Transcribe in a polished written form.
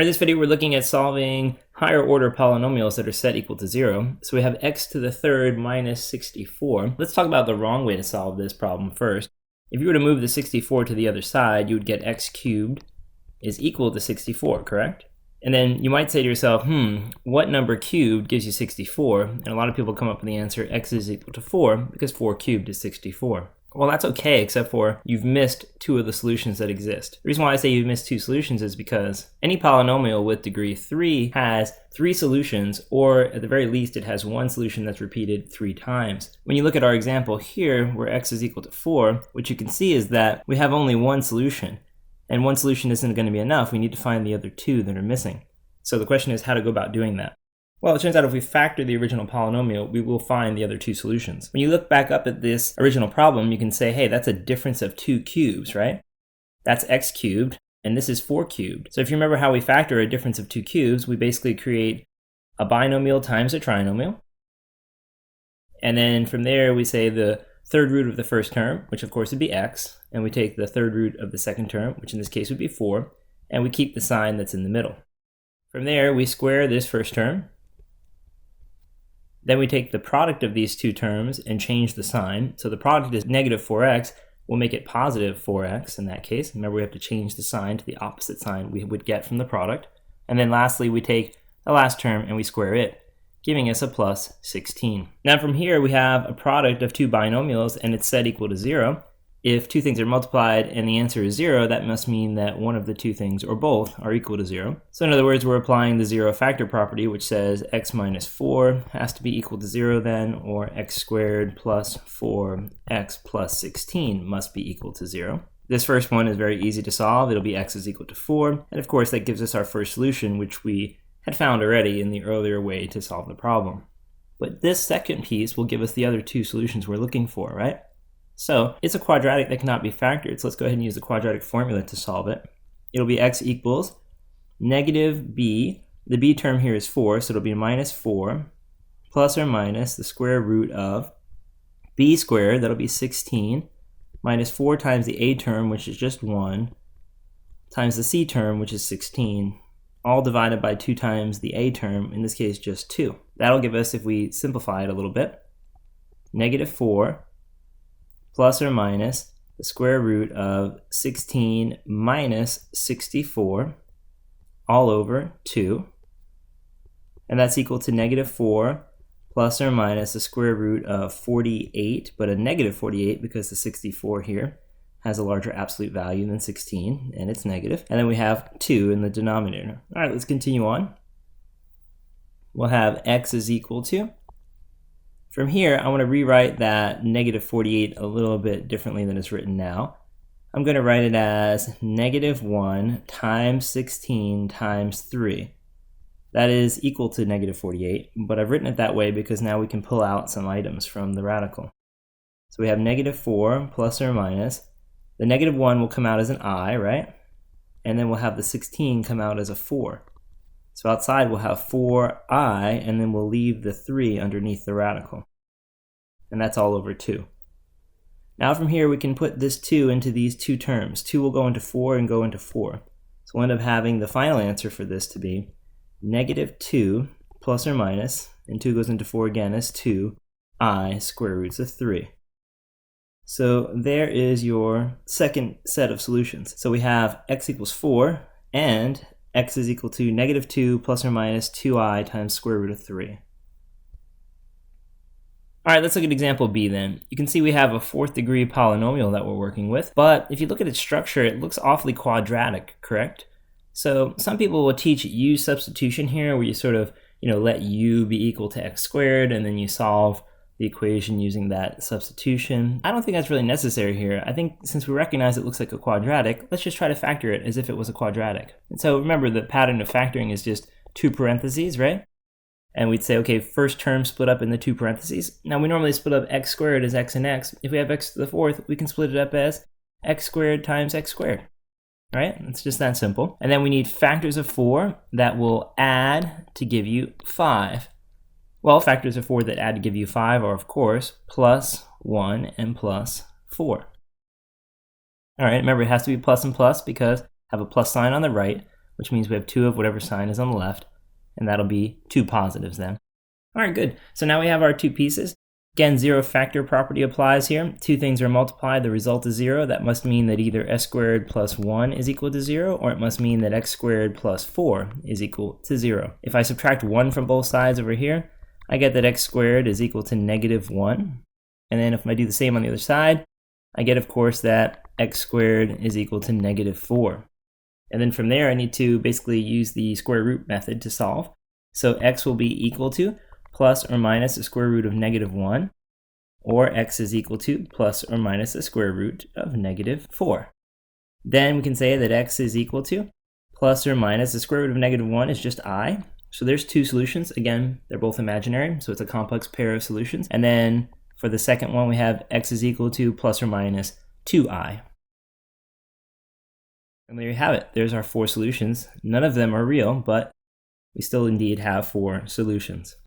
In this video, we're looking at solving higher order polynomials that are set equal to 0. So we have x to the third minus 64. Let's talk about the wrong way to solve this problem first. If you were to move the 64 to the other side, you would get x cubed is equal to 64, correct? And then you might say to yourself, what number cubed gives you 64? And a lot of people come up with the answer x is equal to 4 because 4 cubed is 64. Well, that's okay, except for you've missed two of the solutions that exist. The reason why I say you've missed two solutions is because any polynomial with degree 3 has 3 solutions, or at the very least, it has one solution that's repeated 3 times. When you look at our example here, where x is equal to 4, what you can see is that we have only one solution, and one solution isn't going to be enough. We need to find the other 2 that are missing. So the question is how to go about doing that. Well, it turns out if we factor the original polynomial, we will find the other 2 solutions. When you look back up at this original problem, you can say, hey, that's a difference of 2 cubes, right? That's x cubed, and this is 4 cubed. So if you remember how we factor a difference of 2 cubes, we basically create a binomial times a trinomial. And then from there, we say the third root of the first term, which of course would be x, and we take the third root of the second term, which in this case would be 4, and we keep the sign that's in the middle. From there, we square this first term. Then we take the product of these 2 terms and change the sign. So the product is negative 4x. We'll make it positive 4x in that case. Remember, we have to change the sign to the opposite sign we would get from the product. And then lastly, we take the last term and we square it, giving us a plus 16. Now from here, we have a product of 2 binomials and it's set equal to 0. If 2 things are multiplied and the answer is 0, that must mean that one of the 2 things or both are equal to 0. So in other words, we're applying the 0 factor property, which says x minus 4 has to be equal to 0 then, or x squared plus 4x plus 16 must be equal to 0. This first one is very easy to solve. It'll be x is equal to 4. And of course, that gives us our first solution, which we had found already in the earlier way to solve the problem. But this second piece will give us the other 2 solutions we're looking for, right? So it's a quadratic that cannot be factored. So let's go ahead and use the quadratic formula to solve it. It'll be x equals negative b. The b term here is 4, so it'll be minus 4 plus or minus the square root of b squared, that'll be 16, minus 4 times the a term, which is just 1, times the c term, which is 16, all divided by 2 times the a term, in this case just 2. That'll give us, if we simplify it a little bit, negative 4 plus or minus the square root of 16 minus 64 all over 2. And that's equal to negative 4 plus or minus the square root of 48, but a negative 48 because the 64 here has a larger absolute value than 16, and it's negative. And then we have 2 in the denominator. All right, let's continue on. We'll have x is equal to, from here, I want to rewrite that negative 48 a little bit differently than it's written now. I'm going to write it as negative 1 times 16 times 3. That is equal to negative 48, but I've written it that way because now we can pull out some items from the radical. So we have negative 4 plus or minus. The negative 1 will come out as an I, right? And then we'll have the 16 come out as a 4. So outside we'll have 4i, and then we'll leave the 3 underneath the radical. And that's all over 2. Now from here we can put this 2 into these 2 terms. 2 will go into 4 and go into 4. So we'll end up having the final answer for this to be negative 2 plus or minus, and 2 goes into 4 again, is 2i square roots of 3. So there is your second set of solutions. So we have x equals 4 and x is equal to negative 2 plus or minus 2i times square root of 3. All right, let's look at example B then. You can see we have a 4th degree polynomial that we're working with, but if you look at its structure, it looks awfully quadratic, correct? So some people will teach u substitution here, where you sort of, let u be equal to x squared, and then you solve the equation using that substitution. I don't think that's really necessary here. I think since we recognize it looks like a quadratic, let's just try to factor it as if it was a quadratic. And so remember, the pattern of factoring is just 2 parentheses, right? And we'd say, okay, first term split up in the 2 parentheses. Now we normally split up x squared as x and x. If we have x to the 4th, we can split it up as x squared times x squared. Right? It's just that simple. And then we need factors of 4 that will add to give you 5. Well, factors of 4 that add to give you 5 are, of course, plus 1 and plus 4. All right, remember it has to be plus and plus because I have a plus sign on the right. which means we have 2 of whatever sign is on the left, and that'll be 2 positives then. All right, good. So now we have our 2 pieces. Again, zero factor property applies here. 2 things are multiplied, the result is 0. That must mean that either s squared plus 1 is equal to 0, or it must mean that x squared plus 4 is equal to 0. If I subtract 1 from both sides over here, I get that x squared is equal to -1. And then if I do the same on the other side, I get, of course, that x squared is equal to -4. And then from there, I need to basically use the square root method to solve. So x will be equal to plus or minus the square root of -1, or x is equal to plus or minus the square root of -4. Then we can say that x is equal to plus or minus the square root of -1 is just I. So there's 2 solutions. Again, they're both imaginary, so it's a complex pair of solutions. And then for the second one, we have x is equal to plus or minus 2i. And there you have it. There's our 4 solutions. None of them are real, but we still indeed have 4 solutions.